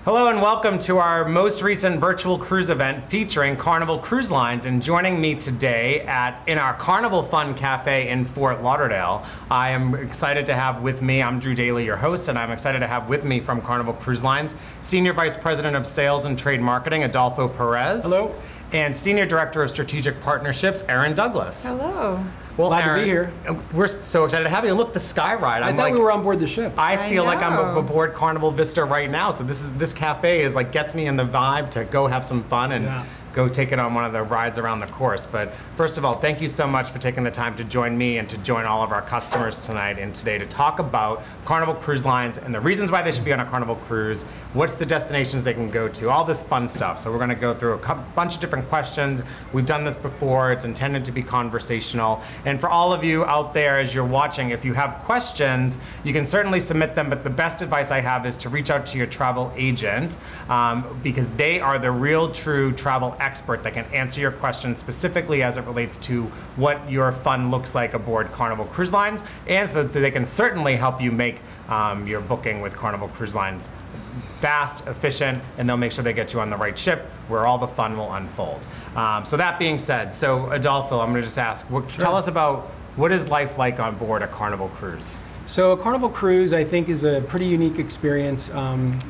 Hello and welcome to our most recent virtual cruise event featuring Carnival Cruise Lines. And joining me today in our Carnival Fun Cafe in Fort Lauderdale, I am excited to have with me, I'm Drew Daly, your host, and I'm excited to have with me from Carnival Cruise Lines, Senior Vice President of Sales and Trade Marketing, Adolfo Perez. Hello. And Senior Director of Strategic Partnerships, Erin Douglas. Hello. Well, Glad Erin, to be here. We're so excited to have you. Look, the Sky Ride. I thought we were on board the ship. I feel like I'm aboard Carnival Vista right now. So this cafe is like gets me in the vibe to go have some fun and go take it on one of the rides around the course. But first of all, thank you so much for taking the time to join me and to join all of our customers tonight and today to talk about Carnival Cruise Lines and the reasons why they should be on a Carnival cruise, what's the destinations they can go to, all this fun stuff. So we're going to go through a bunch of different questions. We've done this before. It's intended to be conversational. And for all of you out there as you're watching, if you have questions, you can certainly submit them, but the best advice I have is to reach out to your travel agent because they are the real true travel expert that can answer your questions specifically as it relates to what your fun looks like aboard Carnival Cruise Lines, and so that they can certainly help you make your booking with Carnival Cruise Lines fast, efficient, and they'll make sure they get you on the right ship where all the fun will unfold. So that being said, so Adolfo, I'm going to just ask, tell us about what is life like on board a Carnival cruise? So a Carnival cruise, I think, is a pretty unique experience.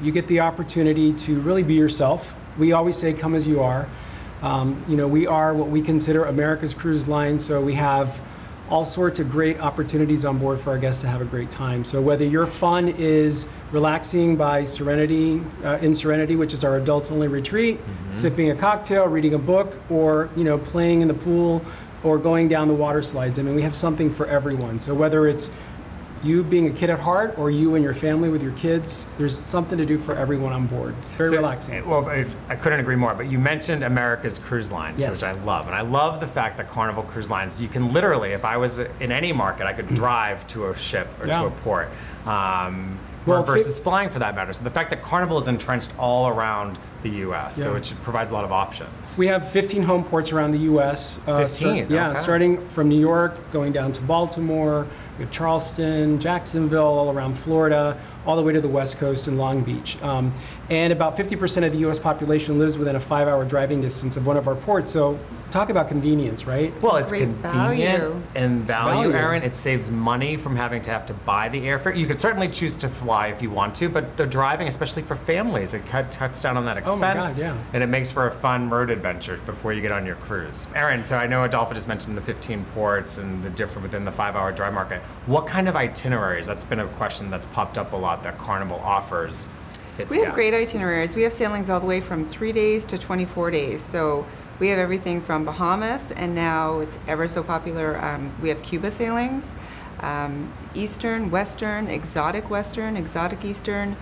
You get the opportunity to really be yourself. We always say, come as you are. We are what we consider America's cruise line, so we have all sorts of great opportunities on board for our guests to have a great time. So whether your fun is relaxing by Serenity, in Serenity, which is our adult-only retreat, sipping a cocktail, reading a book, or playing in the pool, or going down the water slides. I mean, we have something for everyone. So whether it's you being a kid at heart or you and your family with your kids, there's something to do for everyone on board. Very relaxing. Well, I couldn't agree more, but you mentioned America's Cruise Lines, yes, which I love. And I love the fact that Carnival Cruise Lines, you can literally, if I was in any market, I could drive to a ship or to a port. Versus flying for that matter. So the fact that Carnival is entrenched all around the U.S., so it provides a lot of options. We have 15 home ports around the U.S. 15? Starting from New York, going down to Baltimore, we have Charleston, Jacksonville, all around Florida, all the way to the West Coast and Long Beach. And about 50% of the U.S. population lives within a 5-hour driving distance of one of our ports. So talk about convenience, right? Well, it's convenient and value, Erin. It saves money from having to buy the airfare. You could certainly choose to fly if you want to, but the driving, especially for families, it cuts down on that expense. Oh my God, yeah. And it makes for a fun road adventure before you get on your cruise. Erin, so I know Adolfo just mentioned the 15 ports and the different within the 5-hour drive market. What kind of itineraries? That's been a question that's popped up a lot that Carnival offers. We have great itineraries. We have sailings all the way from 3 days to 24 days. So we have everything from Bahamas, and now it's ever so popular. We have Cuba sailings, Eastern, Western, exotic Eastern.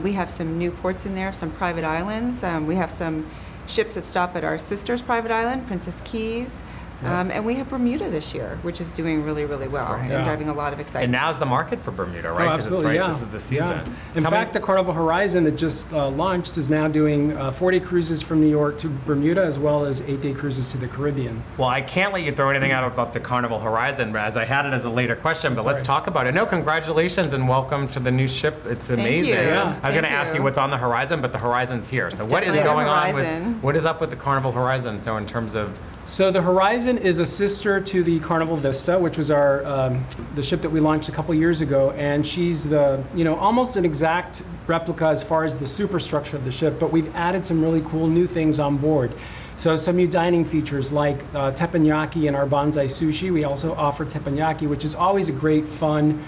We have some new ports in there, some private islands. We have some ships that stop at our sister's private island, Princess Keys. And we have Bermuda this year, which is doing really, really well and driving a lot of excitement. And now's the market for Bermuda, right? Oh, absolutely, This is the season. In fact, the Carnival Horizon that just launched is now doing 4-day cruises from New York to Bermuda, as well as 8-day cruises to the Caribbean. Well, I can't let you throw anything out about the Carnival Horizon, as I had it as a later question, but let's talk about it. No, congratulations and welcome to the new ship. It's amazing. Thank you. I was going to ask you what's on the horizon, but the Horizon's here. So what is going on what is up with the Carnival Horizon? So in terms of... So the Horizon is a sister to the Carnival Vista, which was our the ship that we launched a couple years ago, and she's the almost an exact replica as far as the superstructure of the ship, but we've added some really cool new things on board. So some new dining features like teppanyaki and our bonsai sushi. We also offer teppanyaki, which is always a great fun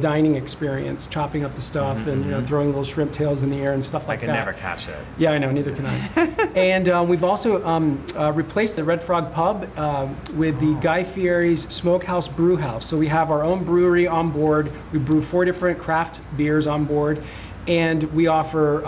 dining experience, chopping up the stuff and throwing little shrimp tails in the air and stuff like that. I can never catch it. Yeah, I know, neither can I. And we've also replaced the Red Frog Pub with the Guy Fieri's Smokehouse Brew House. So we have our own brewery on board. We brew 4 different craft beers on board. And we offer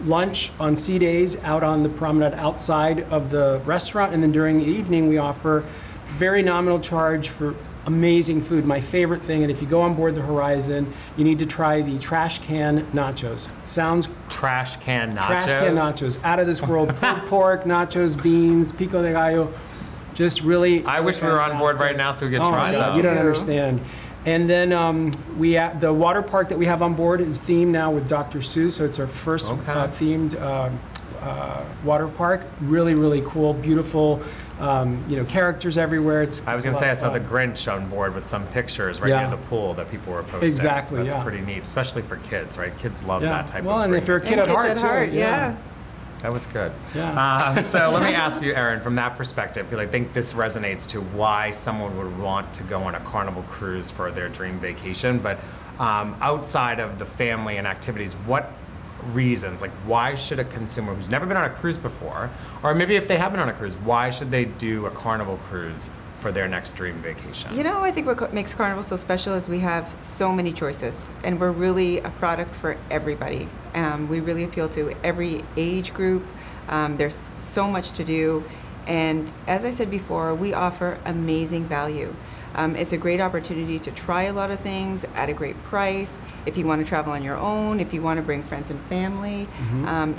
lunch on sea days out on the promenade outside of the restaurant. And then during the evening, we offer very nominal charge for amazing food. My favorite thing, and if you go on board the Horizon, you need to try the trash can nachos. Sounds trash can nachos. Trash can nachos, out of this world. Pulled pork, nachos, beans, pico de gallo. Just really. I wish we were on board right now so we could try them. You don't understand. And then the water park that we have on board is themed now with Dr. Seuss, so it's our first themed water park. Really, really cool, beautiful. Characters everywhere. I was going to say, I saw the Grinch on board with some pictures right near the pool that people were posting. Exactly, so that's pretty neat, especially for kids, right? Kids love that type of Well, and if you're a kid at heart, too. Yeah. That was good. Yeah. So let me ask you, Erin, from that perspective, because I think this resonates to why someone would want to go on a Carnival cruise for their dream vacation. But outside of the family and activities, what reasons, like why should a consumer who's never been on a cruise before, or maybe if they have been on a cruise, why should they do a Carnival cruise for their next dream vacation? You know, I think what makes Carnival so special is we have so many choices, and we're really a product for everybody. We really appeal to every age group. There's so much to do, and as I said before, we offer amazing value. It's a great opportunity to try a lot of things at a great price. If you want to travel on your own, if you want to bring friends and family,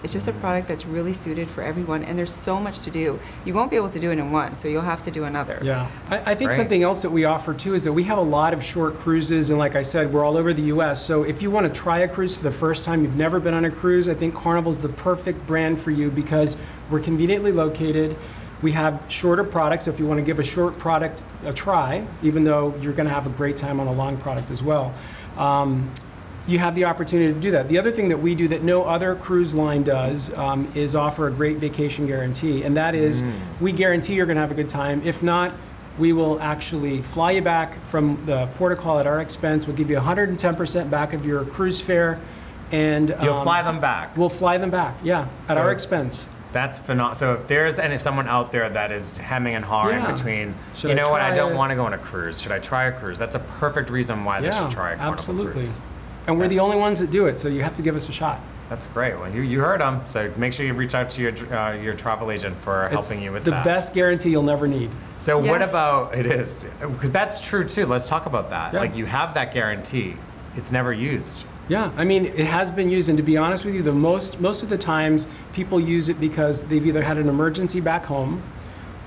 it's just a product that's really suited for everyone. And there's so much to do. You won't be able to do it in one, so you'll have to do another. Yeah, I think something else that we offer too is that we have a lot of short cruises, and like I said, we're all over the U.S. So if you want to try a cruise for the first time, you've never been on a cruise, I think Carnival's the perfect brand for you because we're conveniently located. We have shorter products, so if you want to give a short product a try, even though you're going to have a great time on a long product as well, you have the opportunity to do that. The other thing that we do that no other cruise line does is offer a great vacation guarantee, and that is we guarantee you're going to have a good time. If not, we will actually fly you back from the port of call at our expense. We'll give you 110% back of your cruise fare, and you'll fly them back. We'll fly them back, at our expense. That's phenomenal. So if there's someone out there that is hemming and hawing between, I don't want to go on a cruise. Should I try a cruise? That's a perfect reason why they should try a Carnival cruise. And we're the only ones that do it, so you have to give us a shot. That's great. Well, you heard them. So make sure you reach out to your travel agent for helping you with that. The best guarantee you'll never need. So what about it is? Because that's true too. Let's talk about that. Yeah. Like you have that guarantee. It's never used. Yeah, I mean, it has been used, and to be honest with you, most of the times people use it because they've either had an emergency back home,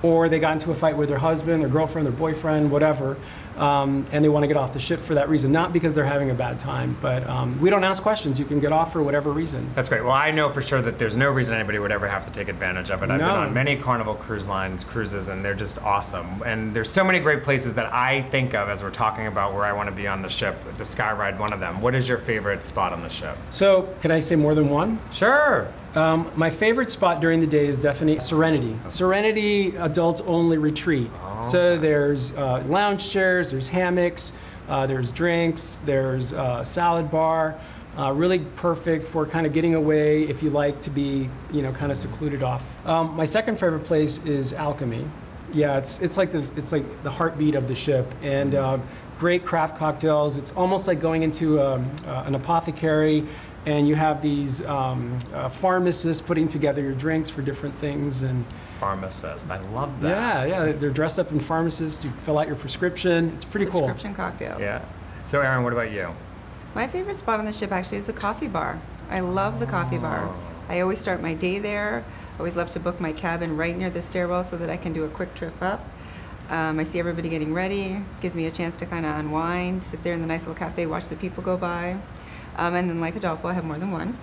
or they got into a fight with their husband, their girlfriend, their boyfriend, whatever, and they want to get off the ship for that reason, not because they're having a bad time. But we don't ask questions. You can get off for whatever reason. That's great. Well, I know for sure that there's no reason anybody would ever have to take advantage of it. I've been on many Carnival Cruise Lines cruises, and they're just awesome. And there's so many great places that I think of as we're talking about where I want to be on the ship. The Sky Ride, one of them. What is your favorite spot on the ship? So, can I say more than one? Sure. My favorite spot during the day is definitely Serenity. Serenity adults only retreat. So there's lounge chairs, there's hammocks, there's drinks, there's a salad bar. Really perfect for kind of getting away if you like to be, kind of secluded off. My second favorite place is Alchemy. Yeah, it's like the heartbeat of the ship, and great craft cocktails. It's almost like going into an apothecary. And you have these pharmacists putting together your drinks for different things. And pharmacist, I love that. Yeah, they're dressed up in pharmacists. You fill out your prescription. It's pretty cool. Prescription cocktails. Yeah. So, Erin, what about you? My favorite spot on the ship actually is the coffee bar. I love the coffee bar. I always start my day there. I always love to book my cabin right near the stairwell so that I can do a quick trip up. I see everybody getting ready. Gives me a chance to kind of unwind, sit there in the nice little cafe, watch the people go by. And then, like Adolfo, I have more than one.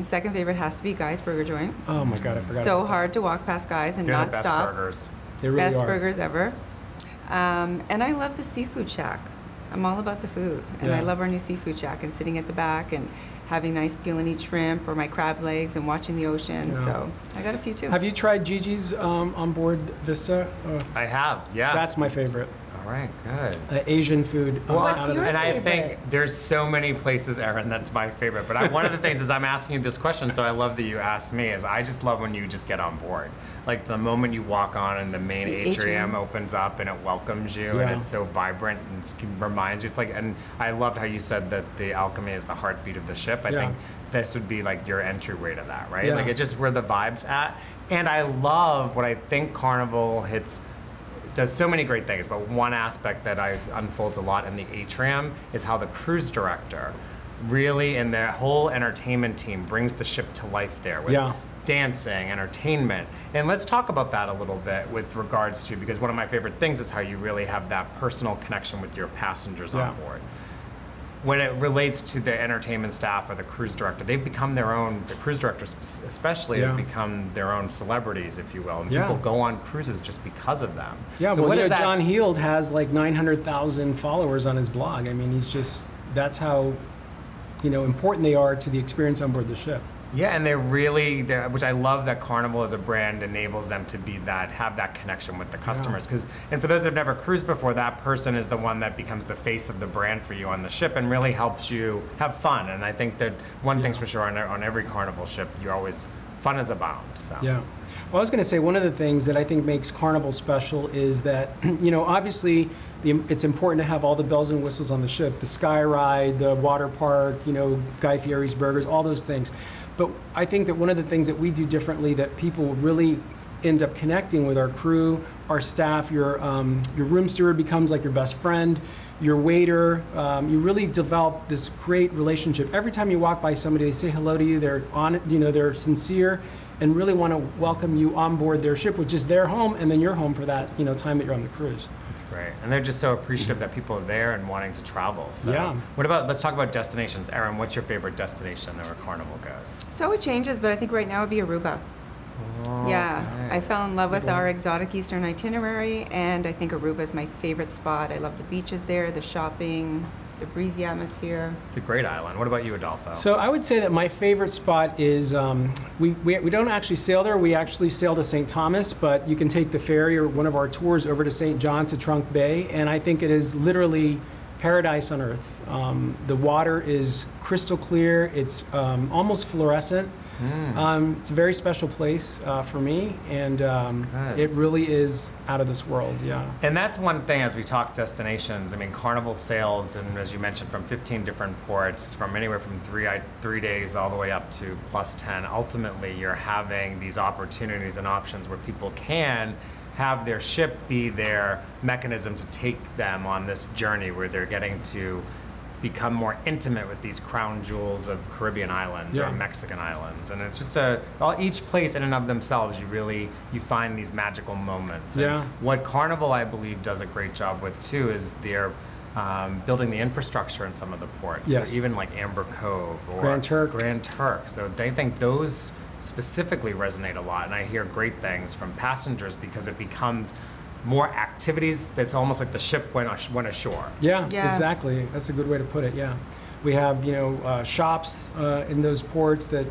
Second favorite has to be Guy's Burger Joint. Oh my God, I forgot. So hard to walk past Guy's and not stop. They're the best burgers. They really Best are. burgers ever. And I love the Seafood Shack. I'm all about the food, and I love our new Seafood Shack and sitting at the back and having nice peel and eat shrimp or my crab legs and watching the ocean. Yeah. So I got a few too. Have you tried Gigi's on board Vista? I have, yeah. That's my favorite. All right, good. Asian food. What's your favorite? I think there's so many places, Erin, that's my favorite. But one of the things is I'm asking you this question, so I love that you asked me, is I just love when you just get on board. Like the moment you walk on and the main atrium opens up and it welcomes you and it's so vibrant and it reminds you. It's like, and I loved how you said that the Alchemy is the heartbeat of the ship. I think this would be like your entryway to that, right? Like it's just where the vibe's at. And I love what I think Carnival does so many great things, but one aspect that unfolds a lot in the atrium is how the cruise director really and their whole entertainment team brings the ship to life there with dancing, entertainment. And let's talk about that a little bit with regards to, because one of my favorite things is how you really have that personal connection with your passengers on board. When it relates to the entertainment staff or the cruise director, they've become their own, the cruise director especially has become their own celebrities, if you will. And people go on cruises just because of them. Yeah, so well, John Heald has like 900,000 followers on his blog. I mean, he's just, that's how, important they are to the experience on board the ship. Yeah, and they're really, which I love that Carnival as a brand enables them to be that, have that connection with the customers. And for those that have never cruised before, that person is the one that becomes the face of the brand for you on the ship and really helps you have fun. And I think that one thing's for sure, on every Carnival ship, you're always, fun is abound. So. Yeah. Well, I was going to say one of the things that I think makes Carnival special is that, obviously it's important to have all the bells and whistles on the ship, the sky ride, the water park, Guy Fieri's burgers, all those things. But I think that one of the things that we do differently that people really end up connecting with our crew, our staff, your room steward becomes like your best friend, your waiter, you really develop this great relationship. Every time you walk by somebody, they say hello to you, they're on it, they're sincere and really want to welcome you on board their ship, which is their home, and then your home for that time that you're on the cruise. That's great. And they're just so appreciative that people are there and wanting to travel. So let's talk about destinations. Erin, what's your favorite destination where Carnival goes? So it changes, but I think right now it'd be Aruba. Yeah, I fell in love with our exotic Eastern itinerary, and I think Aruba is my favorite spot. I love the beaches there, the shopping, the breezy atmosphere. It's a great island. What about you, Adolfo? So I would say that my favorite spot is, we don't actually sail there. We actually sail to St. Thomas, but you can take the ferry or one of our tours over to St. John to Trunk Bay, and I think it is literally paradise on earth. The water is crystal clear. It's almost fluorescent. It's a very special place for me, and it really is out of this world, And that's one thing as we talk destinations. I mean, Carnival sails, and as you mentioned, from 15 different ports, from anywhere from 3 days all the way up to plus 10. Ultimately, you're having these opportunities and options where people can have their ship be their mechanism to take them on this journey where they're getting to become more intimate with these crown jewels of Caribbean islands or Mexican islands. And it's just each place in and of themselves, you find these magical moments. And what Carnival, I believe, does a great job with too is they're building the infrastructure in some of the ports. So even like Amber Cove or Grand Turk. So they think those specifically resonate a lot. And I hear great things from passengers because it becomes more activities. That's almost like the ship went ashore. Yeah, exactly. That's a good way to put it. Yeah, we have shops in those ports that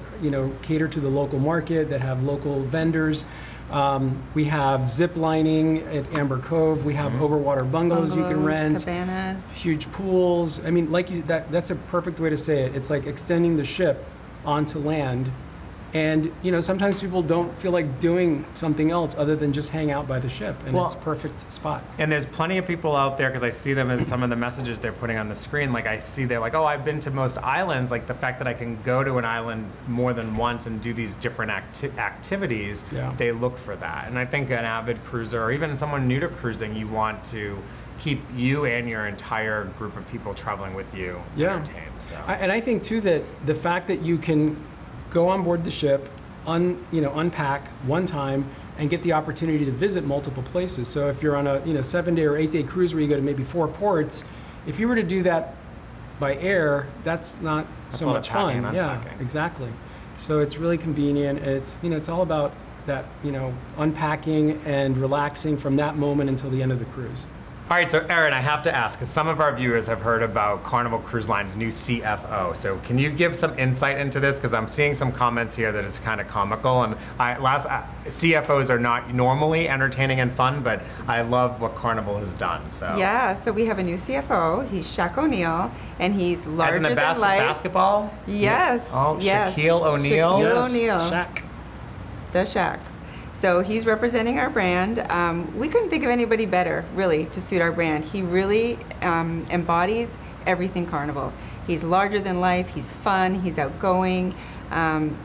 cater to the local market, that have local vendors. We have zip lining at Amber Cove. We have overwater bungalows you can rent. Cabanas. Huge pools. I mean, that's a perfect way to say it. It's like extending the ship onto land. And sometimes people don't feel like doing something else other than just hang out by the ship, and it's a perfect spot. And there's plenty of people out there, because I see them in some of the messages they're putting on the screen. Like I see they're like, oh, I've been to most islands. Like the fact that I can go to an island more than once and do these different activities, they look for that. And I think an avid cruiser, or even someone new to cruising, you want to keep you and your entire group of people traveling with you entertained. So. And I think too that the fact that you can go on board the ship, unpack one time, and get the opportunity to visit multiple places. So if you're on a 7-day or 8-day cruise where you go to maybe 4 ports, if you were to do that by air, that's not so much fun. Yeah, exactly. So it's really convenient. It's all about that unpacking and relaxing from that moment until the end of the cruise. All right, so Erin, I have to ask, because some of our viewers have heard about Carnival Cruise Line's new CFO. So can you give some insight into this? Because I'm seeing some comments here that it's kind of comical. And CFOs are not normally entertaining and fun, but I love what Carnival has done. So so we have a new CFO. He's Shaq O'Neal, and he's larger than life. Basketball? Yes. Oh, yes. Shaquille O'Neal. Shaquille O'Neal. Shaq. The Shaq. So he's representing our brand. We couldn't think of anybody better, really, to suit our brand. He really embodies everything Carnival. He's larger than life, he's fun, he's outgoing,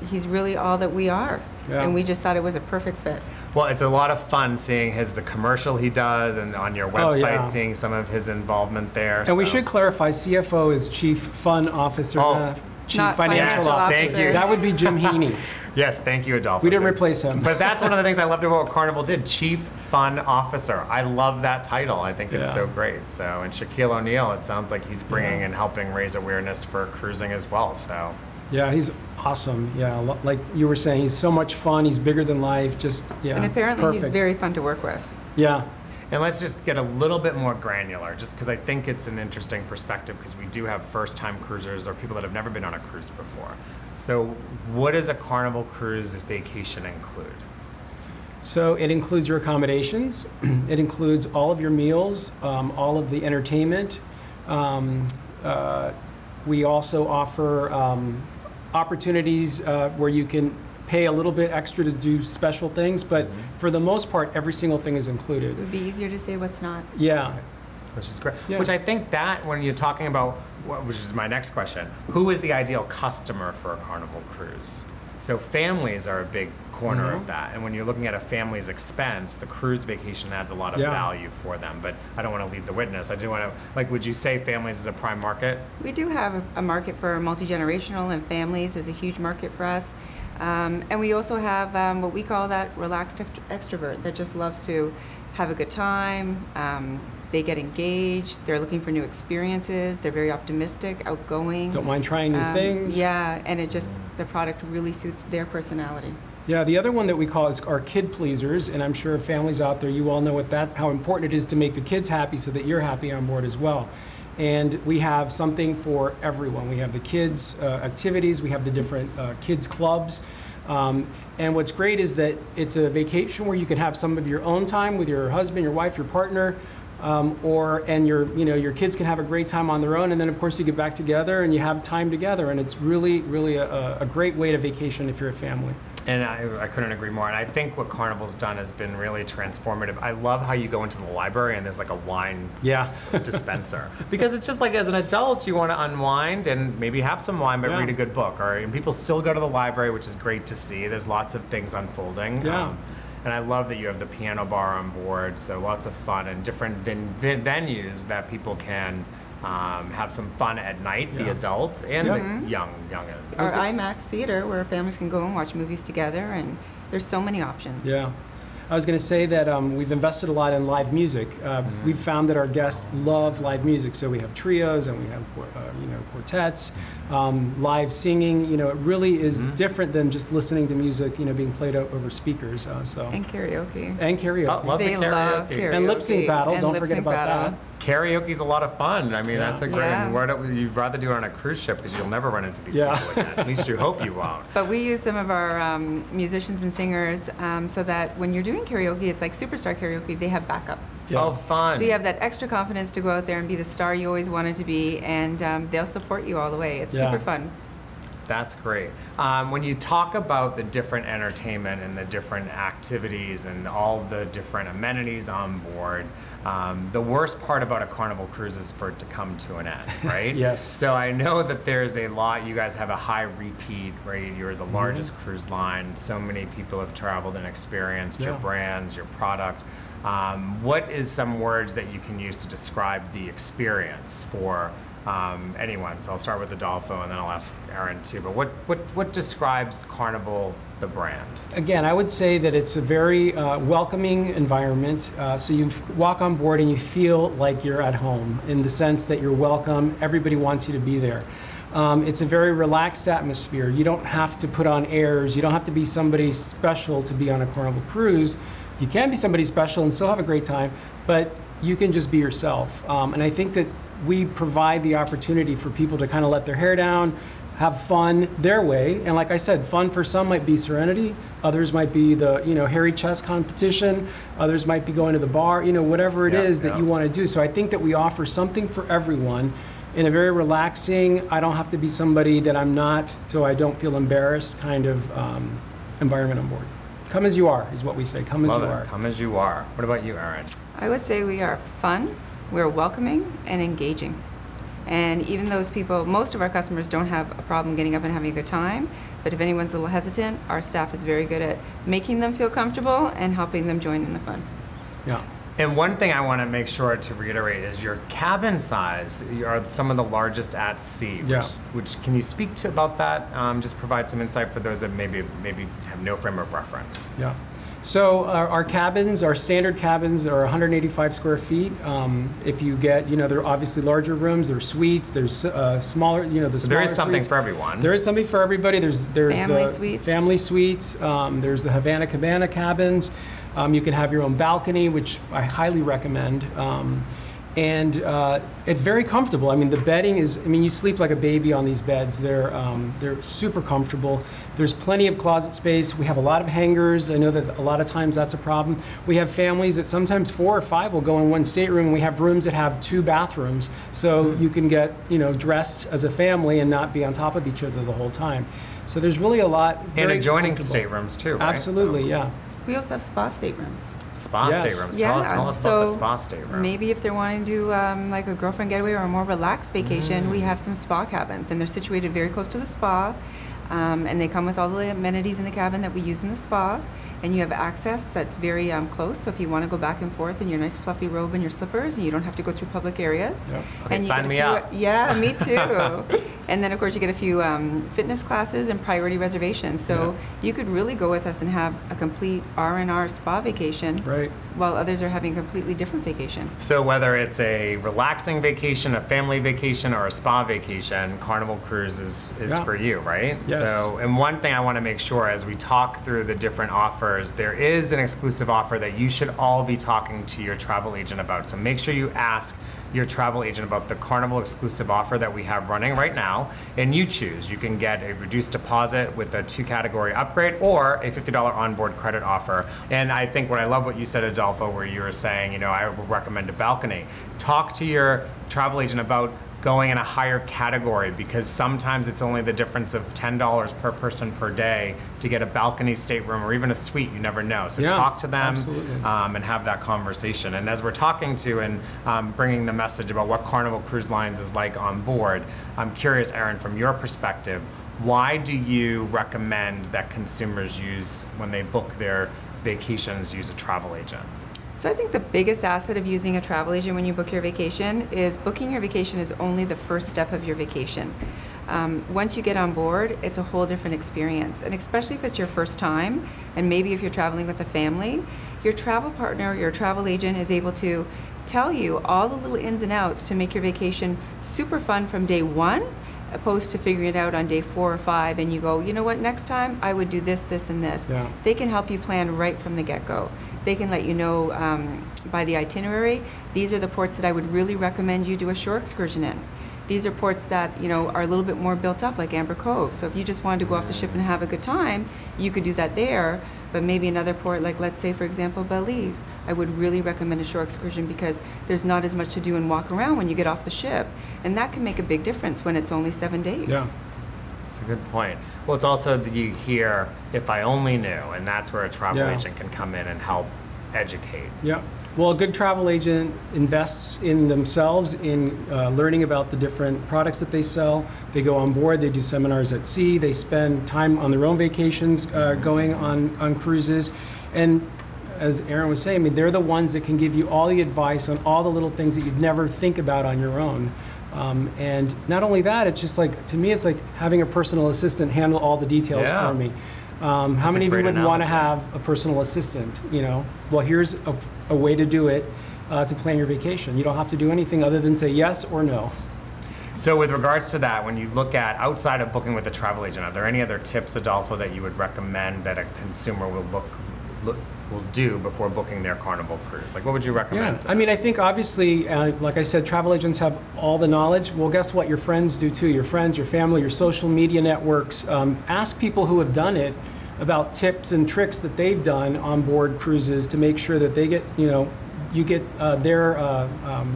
he's really all that we are. And we just thought it was a perfect fit. Well, it's a lot of fun seeing the commercial he does, and on your website seeing some of his involvement there. And we should clarify, CFO is Chief Fun Officer. Chief Not Financial Officer. Thank you. That would be Jim Heaney. Yes, thank you, Adolfo. We didn't replace him. But that's one of the things I loved about what Carnival did, Chief Fun Officer. I love that title. I think it's so great. So, and Shaquille O'Neal, it sounds like he's bringing and helping raise awareness for cruising as well. So. Yeah, he's awesome. Yeah, like you were saying, he's so much fun. He's bigger than life. Just, yeah, And apparently perfect. he's very fun to work with. Yeah. And let's just get a little bit more granular, just because I think it's an interesting perspective, because we do have first-time cruisers or people that have never been on a cruise before. So what does a Carnival cruise vacation include? So it includes your accommodations. It includes all of your meals, all of the entertainment. We also offer opportunities where you can pay a little bit extra to do special things, but for the most part, every single thing is included. It would be easier to say what's not. Yeah. Which is great. Yeah. Which I think that when you're talking about, which is my next question, who is the ideal customer for a Carnival cruise? So families are a big corner of that. And when you're looking at a family's expense, the cruise vacation adds a lot of value for them. But I don't want to lead the witness. I do want to, like, would you say families is a prime market? We do have a market for multi-generational, and families is a huge market for us. And we also have what we call that relaxed extrovert that just loves to have a good time. They get engaged. They're looking for new experiences. They're very optimistic, outgoing. Don't mind trying new things. Yeah, and it just, the product really suits their personality. Yeah, the other one that we call is our kid pleasers, and I'm sure families out there, you all know how important it is to make the kids happy so that you're happy on board as well. And we have something for everyone. We have the kids' activities, we have the different kids' clubs. And what's great is that it's a vacation where you can have some of your own time with your husband, your wife, your partner, and your kids can have a great time on their own. And then of course you get back together and you have time together, and it's really, really a great way to vacation if you're a family. And I couldn't agree more. And I think what Carnival's done has been really transformative. I love how you go into the library and there's like a wine dispenser. Because it's just like, as an adult, you want to unwind and maybe have some wine, but read a good book. And people still go to the library, which is great to see. There's lots of things unfolding. Yeah. And I love that you have the piano bar on board, so lots of fun and different venues that people can have some fun at night, the adults and the young. Our IMAX theater where families can go and watch movies together, and there's so many options. Yeah. I was going to say that we've invested a lot in live music. We've found that our guests love live music, so we have trios and we have quartets, live singing. It really is different than just listening to music, being played over speakers. And karaoke. And karaoke. Love They the karaoke. love karaoke. And lip sync battle. And Don't lip forget sync about battle. that. Karaoke's a lot of fun. I mean, that's a great. Yeah. You'd rather do it on a cruise ship because you'll never run into these people again. At least you hope you won't. But we use some of our musicians and singers so that when you're doing karaoke, it's like superstar karaoke, they have backup. Yeah. Oh, fun. So you have that extra confidence to go out there and be the star you always wanted to be, and they'll support you all the way. It's super fun. That's great. When you talk about the different entertainment and the different activities and all the different amenities on board, the worst part about a Carnival cruise is for it to come to an end, right? Yes. So I know that there's a lot, you guys have a high repeat rate, you're the largest cruise line, so many people have traveled and experienced your brands, your product. What is some words that you can use to describe the experience for anyone? So I'll start with Adolfo and then I'll ask Aaron too. But what describes Carnival, the brand? Again, I would say that it's a very welcoming environment. So you walk on board and you feel like you're at home in the sense that you're welcome. Everybody wants you to be there. It's a very relaxed atmosphere. You don't have to put on airs. You don't have to be somebody special to be on a Carnival cruise. You can be somebody special and still have a great time, but you can just be yourself. And I think that we provide the opportunity for people to kind of let their hair down, have fun their way. And like I said, fun for some might be Serenity, others might be the hairy chest competition, others might be going to the bar, whatever it is that you want to do. So I think that we offer something for everyone in a very relaxing, I don't have to be somebody that I'm not, so I don't feel embarrassed kind of environment on board. Come as you are is what we say. Come as you are. Come as you are. What about you, Aaron? I would say we are fun, we're welcoming, and engaging. And even those people, most of our customers don't have a problem getting up and having a good time, but if anyone's a little hesitant, our staff is very good at making them feel comfortable and helping them join in the fun. Yeah. And one thing I want to make sure to reiterate is your cabin size are some of the largest at sea. Which can you speak to about that? Just provide some insight for those that maybe have no frame of reference. Yeah. So our cabins, our standard cabins are 185 square feet. If you get, there are obviously larger rooms, there's suites, there's smaller, the smaller There is something suites. for everyone. There is something for everybody. There's family the suites. Family suites. There's the Havana Cabana cabins. You can have your own balcony, which I highly recommend. And it's very comfortable. I mean, the bedding is, you sleep like a baby on these beds. They're super comfortable. There's plenty of closet space. We have a lot of hangers. I know that a lot of times that's a problem. We have families that sometimes 4 or 5 will go in one stateroom, and we have rooms that have 2 bathrooms. So you can get, dressed as a family and not be on top of each other the whole time. So there's really a lot. And adjoining staterooms too, right? Absolutely, yeah. We also have spa staterooms. Spa staterooms. Tell us about the spa stateroom. Maybe if they're wanting to do like a girlfriend getaway or a more relaxed vacation, we have some spa cabins, and they're situated very close to the spa. And they come with all the amenities in the cabin that we use in the spa. And you have access that's very close. So if you want to go back and forth in your nice fluffy robe and your slippers, and you don't have to go through public areas. Yep. Okay, and sign me up. Yeah, me too. And then of course you get a few fitness classes and priority reservations. So you could really go with us and have a complete R&R spa vacation. Right. While others are having a completely different vacation. So whether it's a relaxing vacation, a family vacation, or a spa vacation, Carnival Cruise is for you, right? Yes. So, and one thing I want to make sure as we talk through the different offers, there is an exclusive offer that you should all be talking to your travel agent about. So make sure you ask your travel agent about the Carnival exclusive offer that we have running right now, and you choose. You can get a reduced deposit with a 2-category upgrade or a $50 onboard credit offer. And I think what I love what you said, Adolfo, where you were saying, I would recommend a balcony. Talk to your travel agent about going in a higher category, because sometimes it's only the difference of $10 per person per day to get a balcony stateroom or even a suite. You never know. So talk to them and have that conversation. And as we're talking to and bringing the message about what Carnival Cruise Lines is like on board, I'm curious, Erin, from your perspective, why do you recommend that consumers use, when they book their vacations, use a travel agent? So I think the biggest asset of using a travel agent when you book your vacation is booking your vacation is only the first step of your vacation. Once you get on board, it's a whole different experience. And especially if it's your first time, and maybe if you're traveling with a family, your travel partner, your travel agent is able to tell you all the little ins and outs to make your vacation super fun from day 1, opposed to figuring it out on day 4 or 5, and you go, you know what, next time I would do this, this, and this. Yeah. They can help you plan right from the get-go. They can let you know by the itinerary, these are the ports that I would really recommend you do a shore excursion in. These are ports that are a little bit more built up, like Amber Cove. So if you just wanted to go off the ship and have a good time, you could do that there. But maybe another port, like let's say for example Belize, I would really recommend a shore excursion because there's not as much to do and walk around when you get off the ship, and that can make a big difference when it's only 7 days. Yeah. That's a good point. Well, it's also that you hear, if I only knew, and that's where a travel agent can come in and help educate. Yeah. Well, a good travel agent invests in themselves, in learning about the different products that they sell. They go on board, they do seminars at sea, they spend time on their own vacations going on cruises. And as Erin was saying, they're the ones that can give you all the advice on all the little things that you'd never think about on your own. And not only that, it's just like, to me, it's like having a personal assistant handle all the details for me. How many of you would want to have a personal assistant? Well, here's a way to do it to plan your vacation. You don't have to do anything other than say yes or no. So with regards to that, when you look at outside of booking with a travel agent, are there any other tips, Adolfo, that you would recommend that a consumer will do before booking their Carnival cruise? Like, what would you recommend? Yeah, I think obviously, like I said, travel agents have all the knowledge. Well, guess what? Your friends do too. Your friends, your family, your social media networks. Ask people who have done it about tips and tricks that they've done on board cruises to make sure that they get, you get their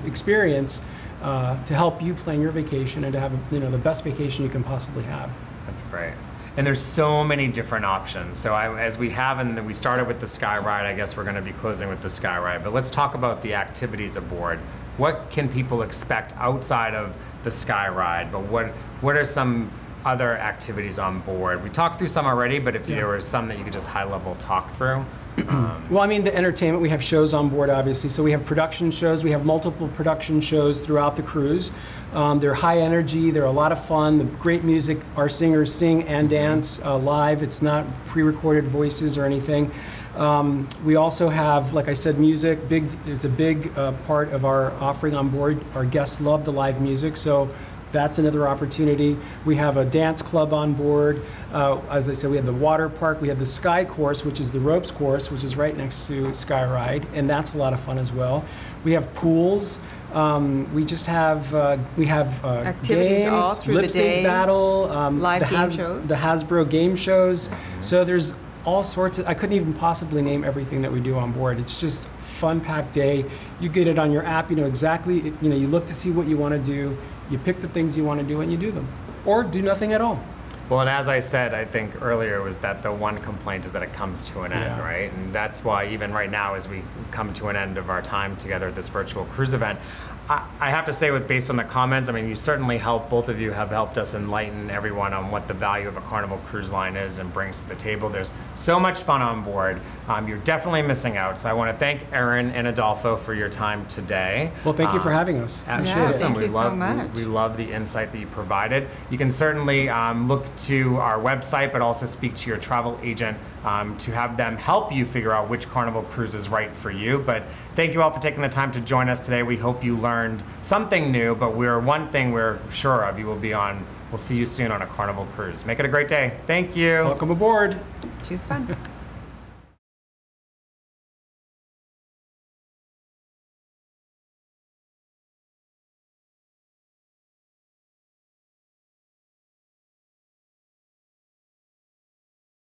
experience to help you plan your vacation and to have, the best vacation you can possibly have. That's great. And there's so many different options. So as we have, and we started with the Sky Ride, I guess we're going to be closing with the Sky Ride. But let's talk about the activities aboard. What can people expect outside of the Sky Ride? But what are some other activities on board? We talked through some already, but if there were some that you could just high level talk through. Well, I mean, the entertainment, we have shows on board, obviously. So we have production shows. We have multiple production shows throughout the cruise. They're high energy. They're a lot of fun. The great music. Our singers sing and dance live. It's not pre-recorded voices or anything. We also have, like I said, music. It's a big part of our offering on board. Our guests love the live music, so that's another opportunity. We have a dance club on board. As I said, we have the water park. We have the Sky Course, which is the ropes course, which is right next to Sky Ride, and that's a lot of fun as well. We have pools. We just have activities games, all through lip the day, sync battle, live game shows, the Hasbro game shows. So there's all sorts of. I couldn't even possibly name everything that we do on board. It's just fun-packed day. You get it on your app. You know exactly. You know, you look to see what you want to do. You pick the things you want to do and you do them, or do nothing at all. Well, and as I said, I think earlier, was that the one complaint is that it comes to an end, right? And that's why even right now, as we come to an end of our time together at this virtual cruise event, I have to say, based on the comments, I mean, you certainly both of you have helped us enlighten everyone on what the value of a Carnival Cruise Line is and brings to the table. There's so much fun on board. You're definitely missing out. So I want to thank Erin and Adolfo for your time today. Well, thank you for having us. Yeah, thank you so much. We love the insight that you provided. You can certainly look to our website, but also speak to your travel agent to have them help you figure out which Carnival cruise is right for you. But thank you all for taking the time to join us today. We hope you learned something new, but one thing we're sure of, we'll see you soon on a Carnival cruise. Make it a great day. Thank you. Welcome aboard. Choose fun.